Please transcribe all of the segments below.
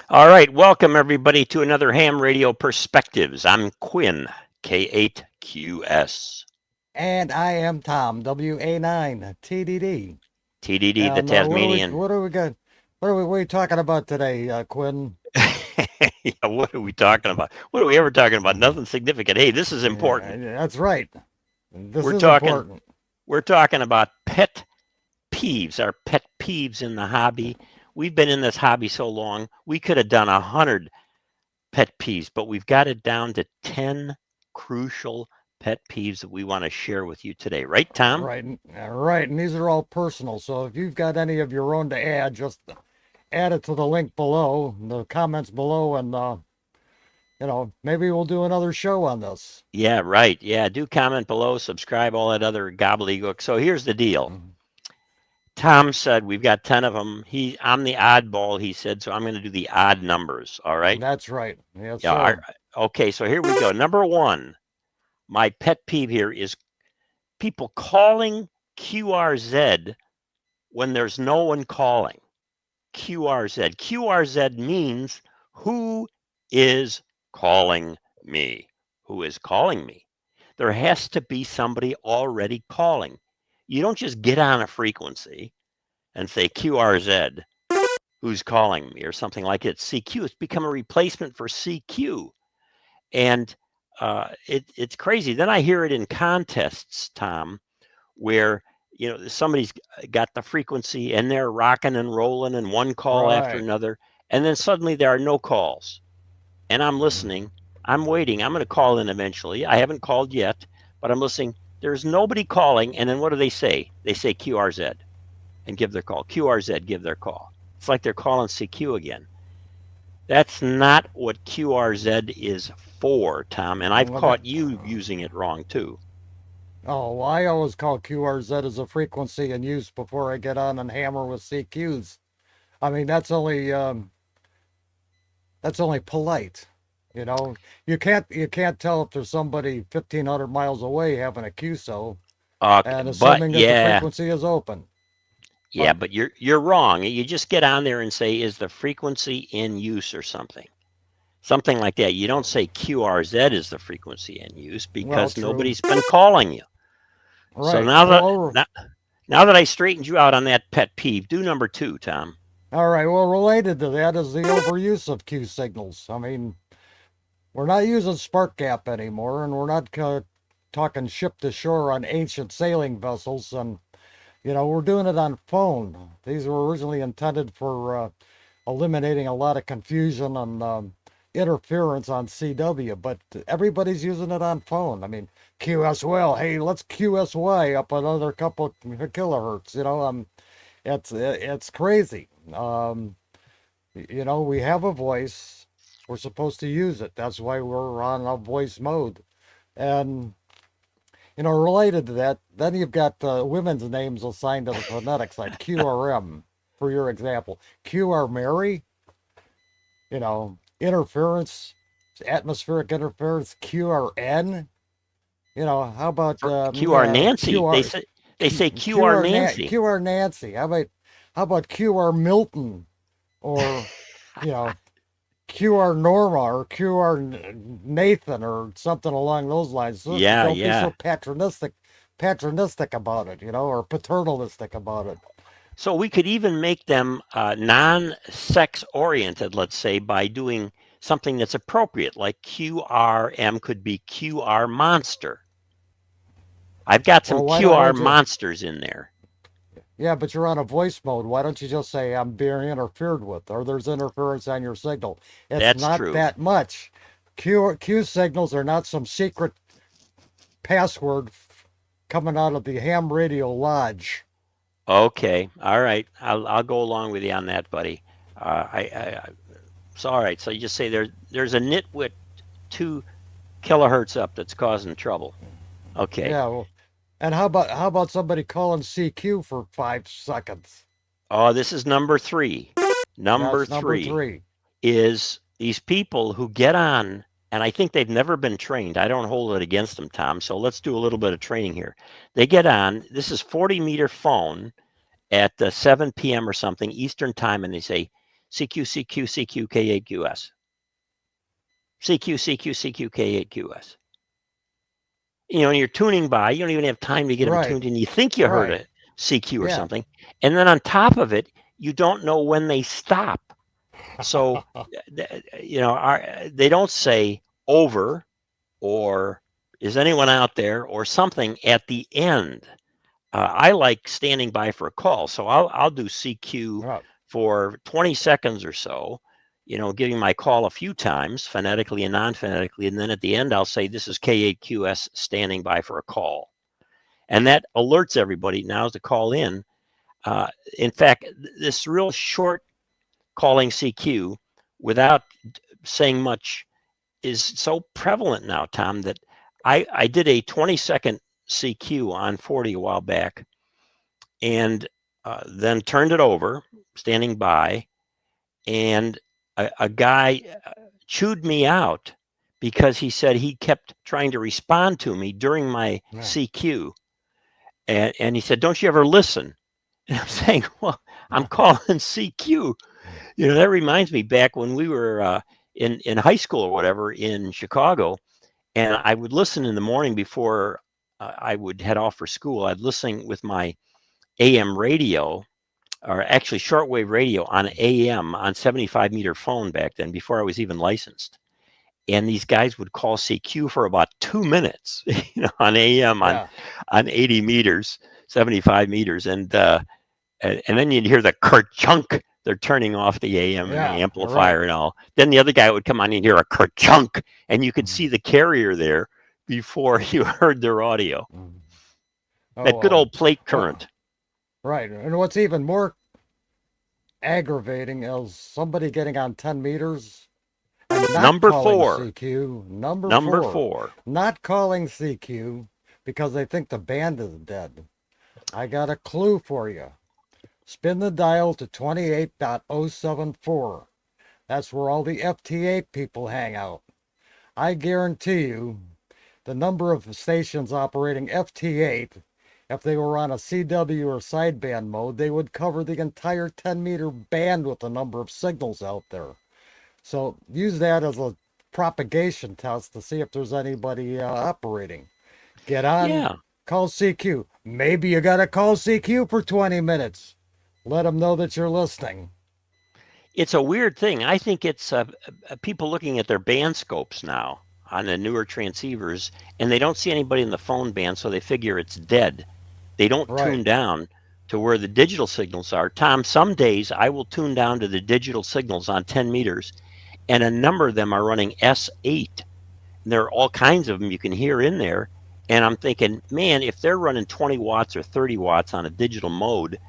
All right, welcome everybody to another Ham Radio Perspectives. I'm Quinn, K8QS. And I am Tom, WA9 TDD. TDD, the And what are we Tasmanian. what are we got? What are we talking about today, Quinn? Yeah, what are we talking about? What are we ever talking about? Nothing significant. Hey, this is Yeah, important. that's right. This We're is talking important. we're talking about pet peeves, our pet peeves in the hobby. We've been in this hobby so long, we could have done 100 pet peeves, but we've got it down to 10 crucial pet peeves that we want to share with you today. Right, Tom? Right, right. And these are all personal. So if you've got any of your own to add, just add it to the link below, the comments below, and maybe we'll do another show on this. Yeah, right. Yeah, do comment below, subscribe, all that other gobbledygook. So here's the deal. Tom said we've got 10 of them. I'm the oddball, he said, so I'm going to do the odd numbers. All right. That's right. Yes, Yeah. sir. Okay. So here we go. Number one, my pet peeve here is people calling QRZ when there's no one calling. QRZ. QRZ means who is calling me? Who is calling me? There has to be somebody already calling. You don't just get on a frequency and say QRZ, who's calling me, or something like it. CQ. It's become a replacement for CQ. And it's crazy. Then I hear it in contests, Tom, where somebody's got the frequency and they're rocking and rolling and one call after Right. another, and then suddenly there are no calls, and I'm listening, I'm waiting, I'm going to call in eventually. I haven't called yet, but I'm listening. There's nobody calling, and then what do they say? They say QRZ and give their call. QRZ, give their call. It's like they're calling CQ again. That's not what QRZ is for, Tom, and I've Well, that, caught you using it wrong too. Oh, I always call QRZ as a frequency in use before I get on and hammer with CQs. I mean, that's only polite. You know, you can't tell if there's somebody 1,500 miles away having a QSO and But assuming that the yeah, frequency is open. yeah, But but you're wrong. You just get on there and say, is the frequency in use or something? Something like that. You don't say QRZ is the frequency in use well, because true. nobody's been calling you. So Right. Well, now that I straightened you out on that pet peeve, do number two, Tom. all right. Well, related to that is the overuse of Q signals. I mean, we're not using spark gap anymore, and we're not talking ship to shore on ancient sailing vessels, and we're doing it on phone. These were originally intended for eliminating a lot of confusion and interference on CW, but everybody's using it on phone. I mean, QSL, hey, let's QSY up another couple kilohertz. It's crazy. We have a voice. We're supposed to use it. That's why we're on a voice mode. And related to that, then you've got women's names assigned to the phonetics, like QRM, for your example. QR Mary, interference, atmospheric interference, QRN. How about For QR Nancy, QR, they say QR Nancy. QR Nancy? How about QR Milton, or you know QR Norma, or QR Nathan, or something along those lines? So Yeah, don't be so yeah. patronistic about it, or paternalistic about it. So we could even make them non-sex oriented, let's say, by doing something that's appropriate, like QRM could be QR monster. I've got some Well, why QR don't you? monsters in there. Yeah, but you're on a voice mode. Why don't you just say I'm being interfered with, or there's interference on your signal? It's That's not true. that much. Q signals are not some secret password coming out of the ham radio lodge. Okay, all right. I'll go along with you on that, buddy. So all right. So you just say there's a nitwit 2 kilohertz up that's causing trouble. Okay. Yeah, well, and how about somebody calling CQ for 5 seconds? Oh, this is number three. Number That's number three three. is these people who get on, and I think they've never been trained. I don't hold it against them, Tom. So let's do a little bit of training here. They get on. This is 40-meter phone at 7 p.m. or something Eastern time, and they say CQ, CQ, CQ, K8QS. CQ, CQ, CQ, K8QS. And you're tuning by, you don't even have time to get them tuned in. You think you heard Right. a CQ or Yeah. something. And then on top of it, you don't know when they stop. So, they don't say over or is anyone out there or something at the end. I like standing by for a call. So I'll do CQ Right. for 20 seconds or so, giving my call a few times, phonetically and non-phonetically. And then at the end, I'll say, this is K8QS standing by for a call. And that alerts everybody now to call in. In fact, this real short calling CQ without saying much is so prevalent now, Tom, that I did a 20-second CQ on 40 a while back and then turned it over, standing by, and a guy chewed me out because he said he kept trying to respond to me during my CQ. And he said, don't you ever listen? And I'm saying, well, I'm calling CQ. That reminds me back when we were in high school or whatever in Chicago, and I would listen in the morning before I would head off for school. I'd listen with my AM radio, or actually shortwave radio on AM on 75-meter phone back then, before I was even licensed. And these guys would call CQ for about 2 minutes, on AM on 80 meters, 75 meters, and then you'd hear the kerchunk. They're turning off the AM and the amplifier and all. Then the other guy would come on and hear a kerchunk, and you could see the carrier there before you heard their audio. That good old plate current. Right. And what's even more aggravating is somebody getting on 10 meters and not Number calling 4. CQ. Number four. Not calling CQ because they think the band is dead. I got a clue for you. Spin the dial to 28.074. That's where all the FT8 people hang out. I guarantee you the number of stations operating FT8, if they were on a CW or sideband mode, they would cover the entire 10-meter band with the number of signals out there. So use that as a propagation test to see if there's anybody operating. Get on, call CQ. Maybe you got to call CQ for 20 minutes. Let them know that you're listening. It's a weird thing. I think it's people looking at their band scopes now on the newer transceivers, and they don't see anybody in the phone band, so they figure it's dead. They don't tune down to where the digital signals are. Tom, some days I will tune down to the digital signals on 10 meters, and a number of them are running S8. And there are all kinds of them you can hear in there. And I'm thinking, man, if they're running 20 watts or 30 watts on a digital mode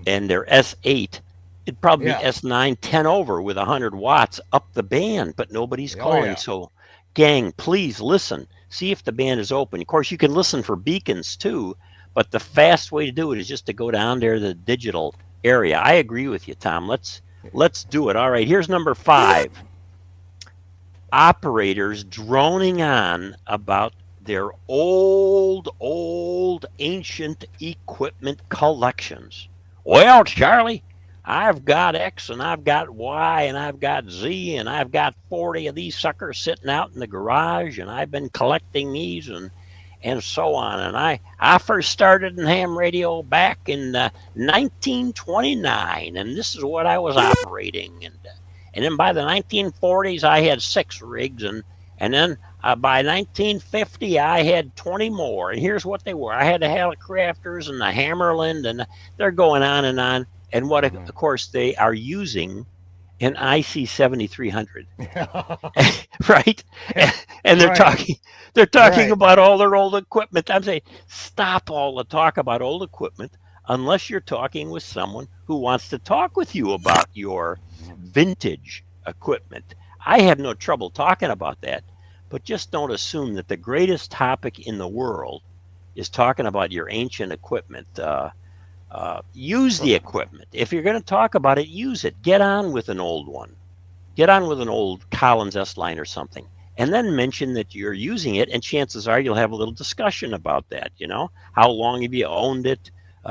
and they're S8, it'd probably be S9, 10 over with 100 watts up the band, but nobody's calling. So, gang, please listen. See if the band is open. Of course, you can listen for beacons too, but the fast way to do it is just to go down there to the digital area. I agree with you, Tom. Let's do it. All right, here's number 5. Operators droning on about their old ancient equipment collections. Well, Charlie, I've got X and I've got Y and I've got Z and I've got 40 of these suckers sitting out in the garage, and I've been collecting these and so on. And I first started in ham radio back in 1929, and this is what I was operating. And then by the 1940s, I had 6 rigs, and then by 1950, I had 20 more. And here's what they were. I had the Helicrafters and the Hammerland, and they're going on and on. And what, of course, they are using an IC 7300, right? And they're talking about all their old equipment. I'm saying, stop all the talk about old equipment unless you're talking with someone who wants to talk with you about your vintage equipment. I have no trouble talking about that, but just don't assume that the greatest topic in the world is talking about your ancient equipment. Use the equipment. If you're going to talk about it, use it. Get on with an old one. Get on with an old Collins S-line or something, and then mention that you're using it, and chances are you'll have a little discussion about that. How long have you owned it?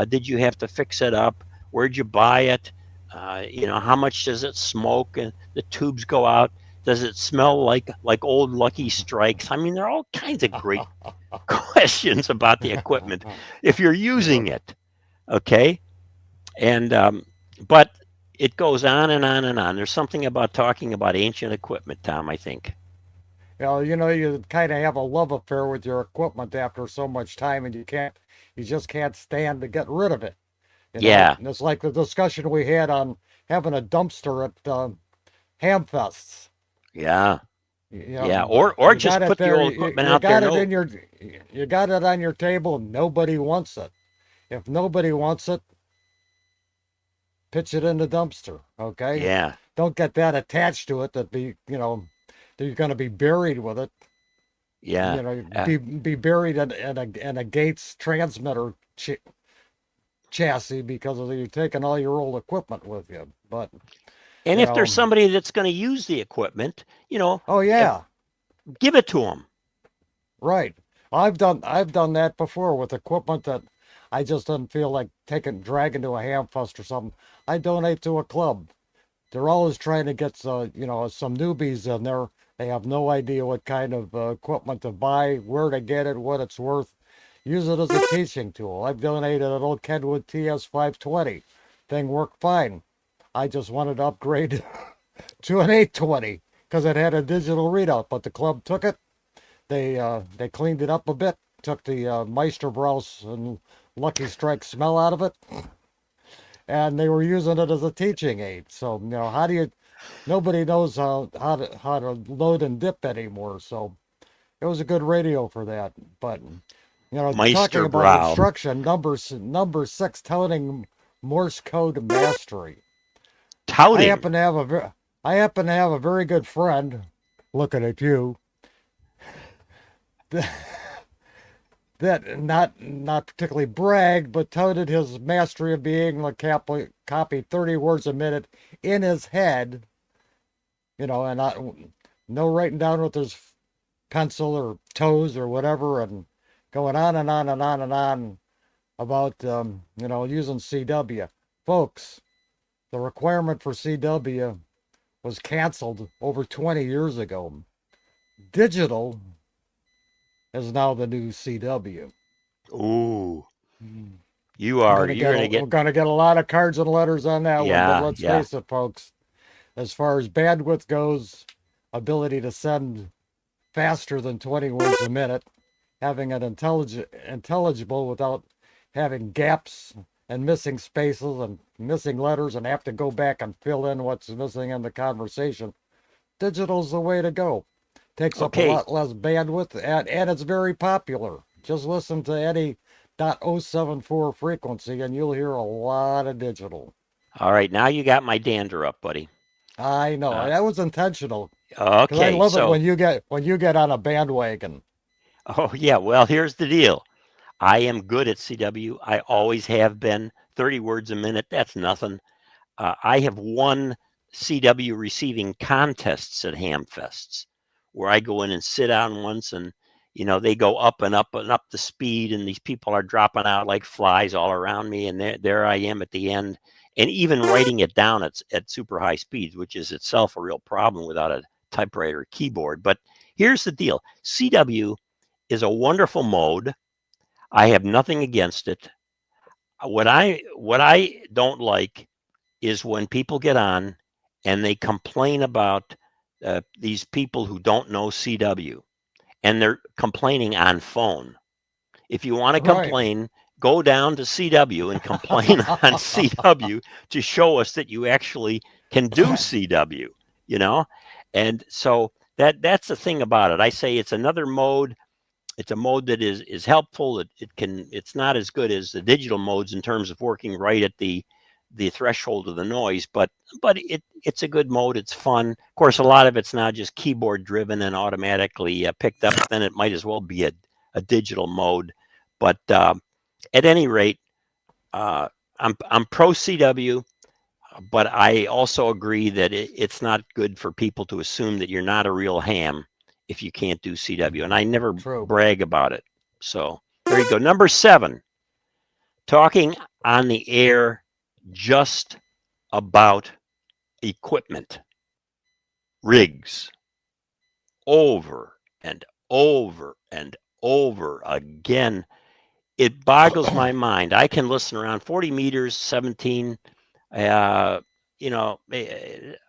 Did you have to fix it up? Where'd you buy it? How much does it smoke and the tubes go out? Does it smell like old Lucky Strikes? I mean, there are all kinds of great questions about the equipment if you're using it. Okay, and but it goes on and on and on. There's something about talking about ancient equipment, Tom. I think. You kind of have a love affair with your equipment after so much time, and you just can't stand to get rid of it. Yeah, And it's like the discussion we had on having a dumpster at Hamfests. yeah, You yeah. know, Or you just got it put the there. old equipment out there. No, You got it on your table, and nobody wants it. If nobody wants it, pitch it in the dumpster. Okay, yeah, don't get that attached to it that you're going to be buried with it. yeah. Uh, Be buried in a Gates transmitter chassis because you're taking all your old equipment with you. But and you if there's know, somebody that's going to use the equipment, oh yeah, give it to them. right. I've done that before with equipment that I just didn't feel like dragging to a hamfest or something. I donate to a club. They're always trying to get some newbies in there. They have no idea what kind of equipment to buy, where to get it, what it's worth. Use it as a teaching tool. I've donated an old Kenwood TS520. Thing worked fine. I just wanted to upgrade to an 820 because it had a digital readout, but the club took it. They cleaned it up a bit, took the Meisterbrauss and Lucky Strike smell out of it, and they were using it as a teaching aid. So how do you? Nobody knows how to load and dip anymore. So it was a good radio for that. But talking about Meisterbrow. instruction, number six, touting Morse code mastery. I Touting. happen to have I happen to have a very good friend, looking at you, that not particularly bragged, but touted his mastery of being able to copy 30 words a minute in his head, and not no writing down with his pencil or toes or whatever, and going on and on and on and on about using CW. Folks, the requirement for CW was canceled over 20 years ago. Digital is now the new CW. Ooh, Mm. you are. You're gonna We're get. gonna get a lot of cards and letters on that one, but Yeah, let's yeah. face it, folks. As far as bandwidth goes, ability to send faster than 20 words a minute, having it intelligible without having gaps and missing spaces and missing letters and have to go back and fill in what's missing in the conversation. Digital's the way to go. Takes up a Okay. lot less bandwidth and it's very popular. Just listen to any .074 frequency and you'll hear a lot of digital. All right. Now you got my dander up, buddy. I know Uh, that was intentional because I okay. love it So, when you get on a bandwagon. oh yeah. Well, here's the deal. I am good at CW. I always have been. 30 words a minute. That's nothing. I have won CW receiving contests at Hamfests where I go in and sit down once and they go up and up and up the speed and these people are dropping out like flies all around me and there I am at the end and even writing it down at super high speeds, which is itself a real problem without a typewriter or keyboard. But here's the deal. CW is a wonderful mode. I have nothing against it. What I don't like is when people get on and they complain about these people who don't know CW and they're complaining on phone. If you want to Right. complain, go down to CW and complain on CW to show us that you actually can do CW, you know? And so that's the thing about it. I say it's another mode. It's a mode that is helpful. It's not as good as the digital modes in terms of working right at the threshold of the noise, but it's a good mode. It's fun. Of course, a lot of it's not just keyboard driven and automatically picked up. Then it might as well be a digital mode. But at any rate, uh, I'm pro CW, but I also agree that it's not good for people to assume that you're not a real ham if you can't do CW. And I never True. brag about it. So there you go. Number 7, talking on the air just about equipment, rigs, over and over and over again. It boggles my mind. I can listen around 40 meters, 17. You know,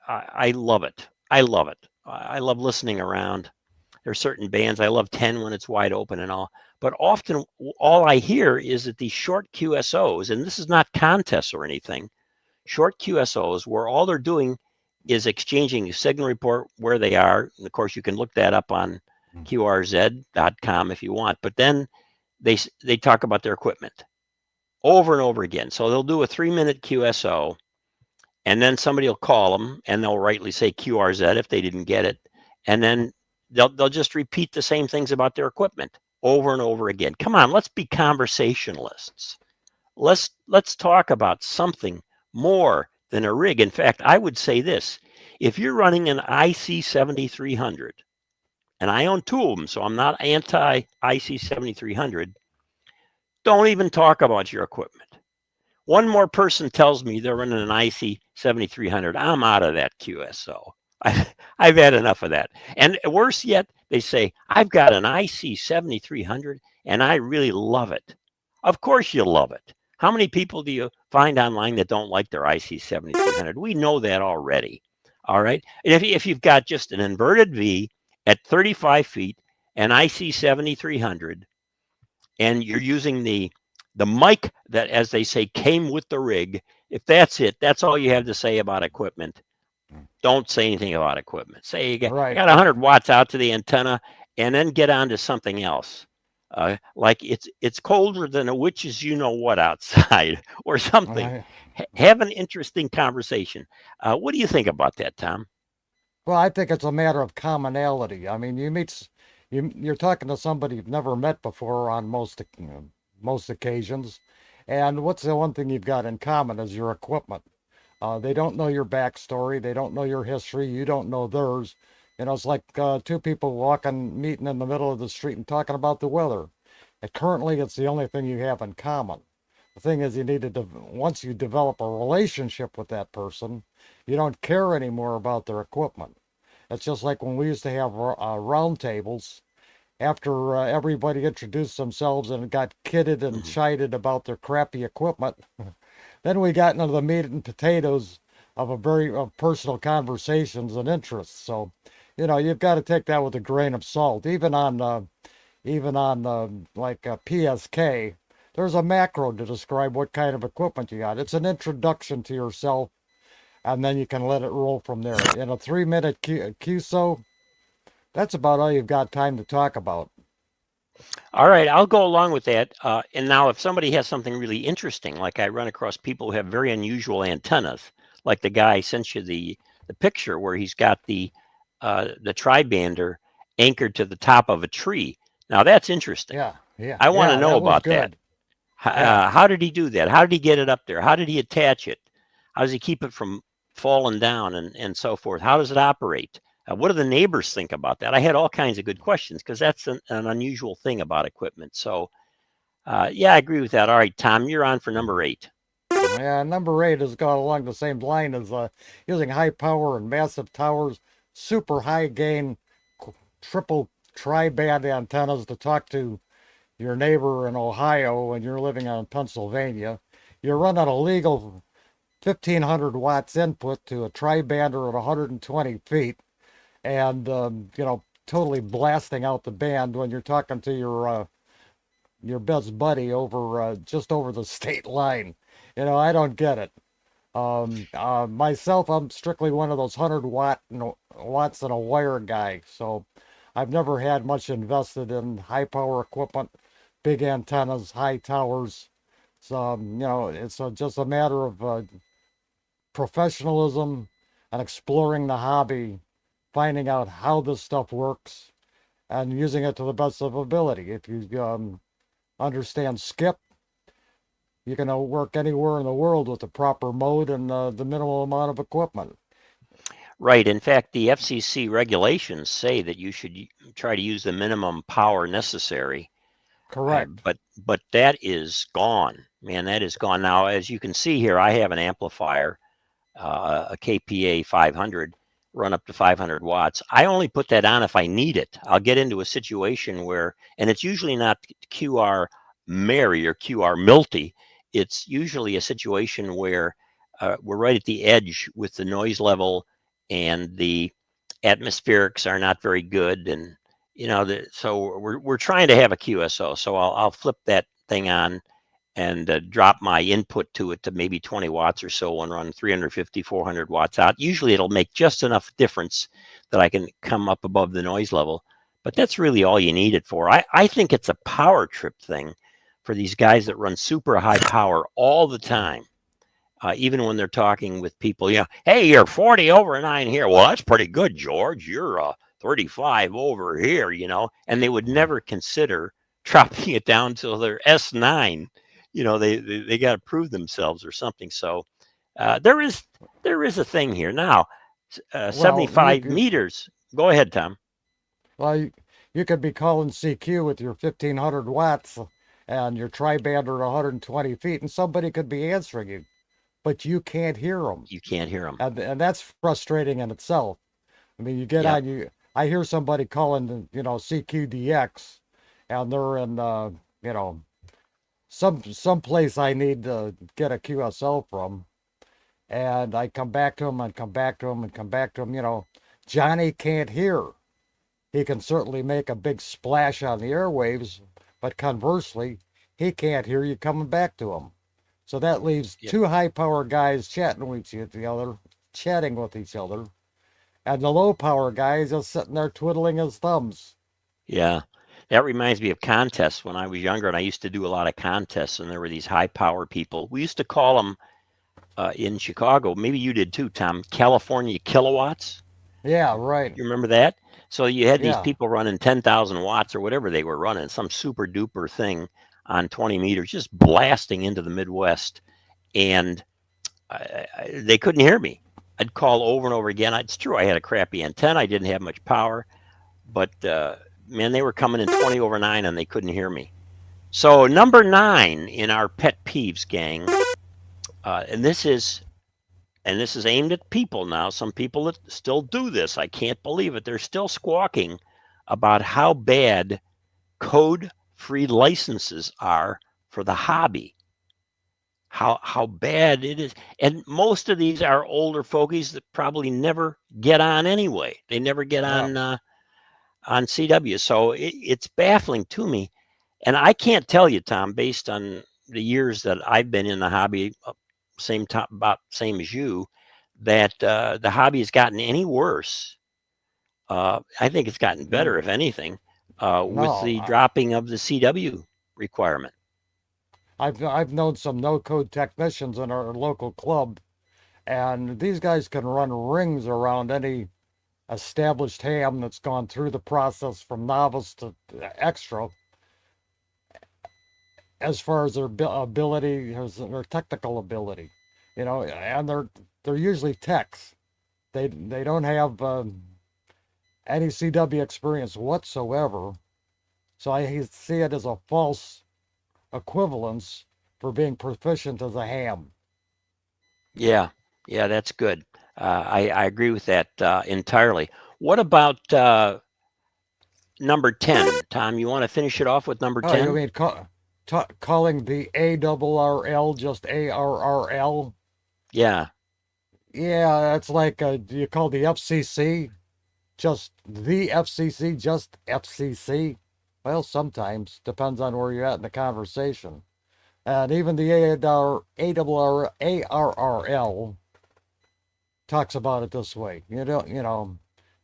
I love it. I love it. I love listening around. There's certain bands I love 10 when it's wide open and all. But often all I hear is that these short QSOs, and this is not contests or anything, short QSOs where all they're doing is exchanging a signal report where they are. And of course, you can look that up on QRZ.com if you want. But then they talk about their equipment over and over again. So they'll do a 3-minute QSO, and then somebody will call them, and they'll rightly say QRZ if they didn't get it, and then they'll just repeat the same things about their equipment over and over again. Come on, let's be conversationalists. Let's talk about something more than a rig. In fact, I would say this: if you're running an IC 7300, and I own 2 of them, so I'm not anti IC 7300, don't even talk about your equipment. One more person tells me they're running an IC 7300, I'm out of that QSO. I've had enough of that. And worse yet, they say, I've got an IC 7300 and I really love it. Of course you love it. How many people do you find online that don't like their IC 7300? We know that already. All right. And if you've got just an inverted V at 35 feet, an IC 7300, and you're using the mic that, as they say, came with the rig, if that's it, that's all you have to say about equipment. Don't say anything about equipment. Say I Right. got 100 watts out to the antenna, and then get on to something else. Like it's colder than a witch's you know what outside, or something. I, Have an interesting conversation. What do you think about that, Tom? well, I think it's a matter of commonality. I mean, you're talking to somebody you've never met before on most occasions, and what's the one thing you've got in common is your equipment. They don't know your backstory. They don't know your history. You don't know theirs. You know, it's like 2 people meeting in the middle of the street and talking about the weather. And currently, it's the only thing you have in common. The thing is, you need to, once you develop a relationship with that person, you don't care anymore about their equipment. It's just like when we used to have round tables. After everybody introduced themselves and got kidded and Mhm. chided about their crappy equipment, then we got into the meat and potatoes of of personal conversations and interests. So, you know, you've got to take that with a grain of salt. Even on PSK, there's a macro to describe what kind of equipment you got. It's an introduction to yourself, and then you can let it roll from there. In a 3-minute QSO, that's about all you've got time to talk about. All right, I'll go along with that. And now, if somebody has something really interesting, like I run across people who have very unusual antennas, like the guy sent you the picture where he's got the tri-bander anchored to the top of a tree. Now that's interesting. Yeah, yeah, I want to yeah, know that was about that. good. Yeah. How did he do that? How did he get it up there? How did he attach it? How does he keep it from falling down and so forth? How does it operate? What do the neighbors think about that? I had all kinds of good questions because that's an unusual thing about equipment. So, yeah, I agree with that. All right, Tom, you're on for number 8. Yeah, number 8 has gone along the same line as using high power and massive towers, super high gain, triple tri-band antennas to talk to your neighbor in Ohio when you're living in Pennsylvania. You're running a legal 1,500 watts input to a tri-bander at 120 feet, and totally blasting out the band when you're talking to your best buddy over just over the state line. You know, I don't get it. Myself, I'm strictly one of those 100 watts and a wire guy. So I've never had much invested in high power equipment, big antennas, high towers. So, it's just a matter of professionalism and exploring the hobby, finding out how this stuff works and using it to the best of ability. If you understand skip, you can work anywhere in the world with the proper mode and the minimal amount of equipment. Right. In fact, the FCC regulations say that you should try to use the minimum power necessary. Correct. But that is gone, man. That is gone now. As you can see here, I have an amplifier. a KPA 500, run up to 500 watts. I only put that on if I need it. I'll get into a situation where, and it's usually not QR Mary or QR Milty. It's usually a situation where we're right at the edge with the noise level, and the atmospherics are not very good, and so we're trying to have a QSO. So I'll flip that thing on and drop my input to it to maybe 20 watts or so and run 350, 400 watts out. Usually it'll make just enough difference that I can come up above the noise level. But that's really all you need it for. I think it's a power trip thing for these guys that run super high power all the time. Even when they're talking with people, hey, you're 40 over 9 here. Well, that's pretty good, George. You're 35 over here, and they would never consider dropping it down to their S9. They got to prove themselves or something. So there is a thing here now. Well, 75 meters. Go ahead, Tom. well, you could be calling CQ with your 1500 watts and your tri-band at 120 feet, and somebody could be answering you, but you can't hear them. You can't hear them. And that's frustrating in itself. I mean, you get on, I hear somebody calling, CQDX, and they're in, some place I need to get a QSL from, and I come back to him and come back to him and come back to him. Johnny can't hear. He can certainly make a big splash on the airwaves, but conversely, he can't hear you coming back to him. So that leaves two high power guys chatting with each other, and the low power guy is just sitting there twiddling his thumbs. Yeah. That reminds me of contests when I was younger, and I used to do a lot of contests, and there were these high power people. We used to call them in Chicago, maybe you did too, Tom, California kilowatts. Yeah, right. You remember that? So you had these Yeah. people running 10,000 watts or whatever they were running, some super duper thing on 20 meters, just blasting into the Midwest. And they couldn't hear me. I'd call over and over again. It's true, I had a crappy antenna. I didn't have much power, but man, they were coming in 20 over 9 and they couldn't hear me. So number 9 in our pet peeves, gang, and this is aimed at people now. Some people that still do this, I can't believe it. They're still squawking about how bad code-free licenses are for the hobby. How bad it is. And most of these are older fogies that probably never get on anyway. They never get on CW. So it's baffling to me. And I can't tell you, Tom, based on the years that I've been in the hobby, about same as you, that the hobby has gotten any worse. I think it's gotten better, if anything, with the dropping of the CW requirement. I've known some no code technicians in our local club, and these guys can run rings around any established ham that's gone through the process from novice to extra, as far as their ability, as their technical ability, and they're usually techs. They don't have any CW experience whatsoever, so I see it as a false equivalence for being proficient as a ham. Yeah, that's good. I agree with that entirely. What about number 10, Tom? You want to finish it off with number 10? Oh, you mean calling the ARRL just ARRL? Yeah. Yeah, that's like you call the FCC just the FCC, just FCC. Well, sometimes depends on where you're at in the conversation. And even the ARRL talks about it this way. Do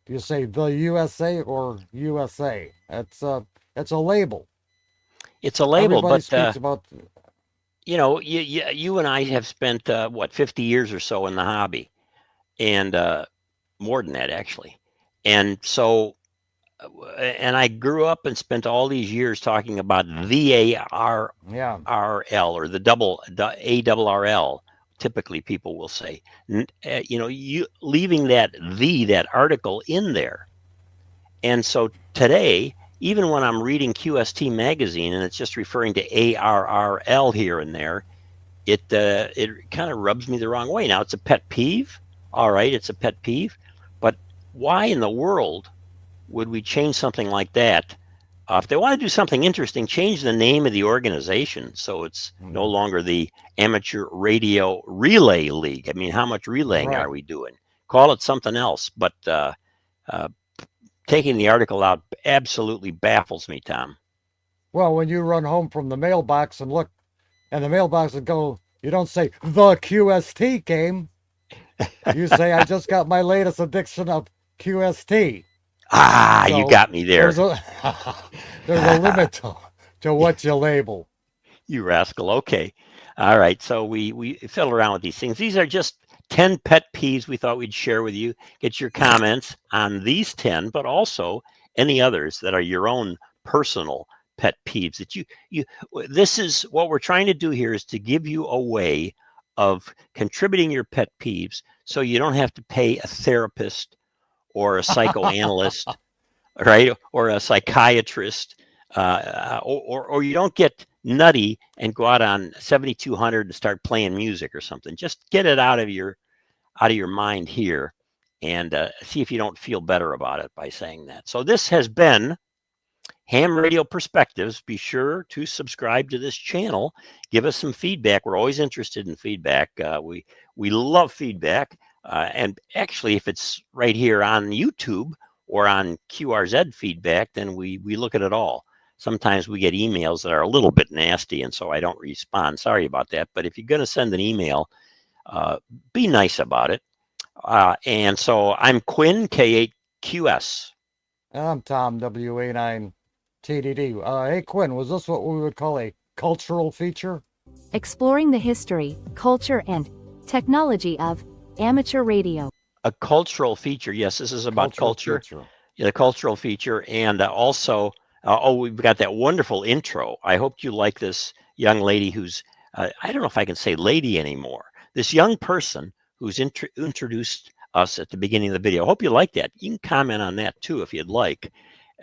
you say the USA or USA? It's a label. It's a label, Everybody but speaks about. you and I have spent 50 years or so in the hobby, and more than that actually. And so, and I grew up and spent all these years talking about the ARRL or the ARRL. Typically, people will say, you leaving that article in there. And so today, even when I'm reading QST magazine and it's just referring to ARRL here and there, it kind of rubs me the wrong way. Now it's a pet peeve. All right, it's a pet peeve, but why in the world would we change something like that? If they want to do something interesting, change the name of the organization so it's no longer the Amateur Radio Relay League. I mean, how much relaying Right. are we doing? Call it something else. But taking the article out absolutely baffles me, Tom. Well, when you run home from the mailbox and look, and the mailbox would go, you don't say, the QST came. You say, I just got my latest edition of QST. Ah, you So got me there. there's a there's a limit to what you label. You rascal. Okay. All right. So we fiddle around with these things. These are just 10 pet peeves we thought we'd share with you. Get your comments on these 10, but also any others that are your own personal pet peeves that you this is what we're trying to do here, is to give you a way of contributing your pet peeves so you don't have to pay a therapist or a psychoanalyst, right, or a psychiatrist, or you don't get nutty and go out on 7200 and start playing music or something. Just get it out of your mind here, and see if you don't feel better about it by saying that. So this has been Ham Radio Perspectives. Be sure to subscribe to this channel. Give us some feedback. We're always interested in feedback. We love feedback. And actually, if it's right here on YouTube or on QRZ feedback, then we look at it all. Sometimes we get emails that are a little bit nasty, and so I don't respond. Sorry about that. But if you're going to send an email, be nice about it. And so I'm Quinn, K8QS. I'm Tom, WA9TDD. Hey, Quinn, was this what we would call a cultural feature? Exploring the history, culture, and technology of amateur radio. A cultural feature. Yes, this is about culture. Feature. Yeah, the cultural feature. And also, we've got that wonderful intro. I hope you like this young lady who's, I don't know if I can say lady anymore. This young person who's introduced us at the beginning of the video. I hope you like that. You can comment on that too if you'd like,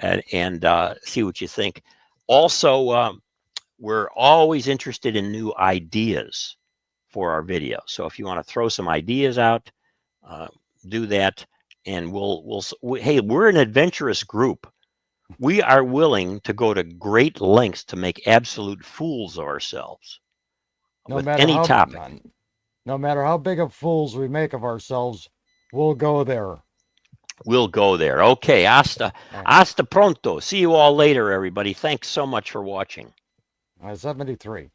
and see what you think. Also, we're always interested in new ideas for our video. So if you want to throw some ideas out, do that, and hey, we're an adventurous group. We are willing to go to great lengths to make absolute fools of ourselves with any topic. No matter how big of fools we make of ourselves, we'll go there. We'll go there. Okay, hasta pronto. See you all later, everybody. Thanks so much for watching. 73.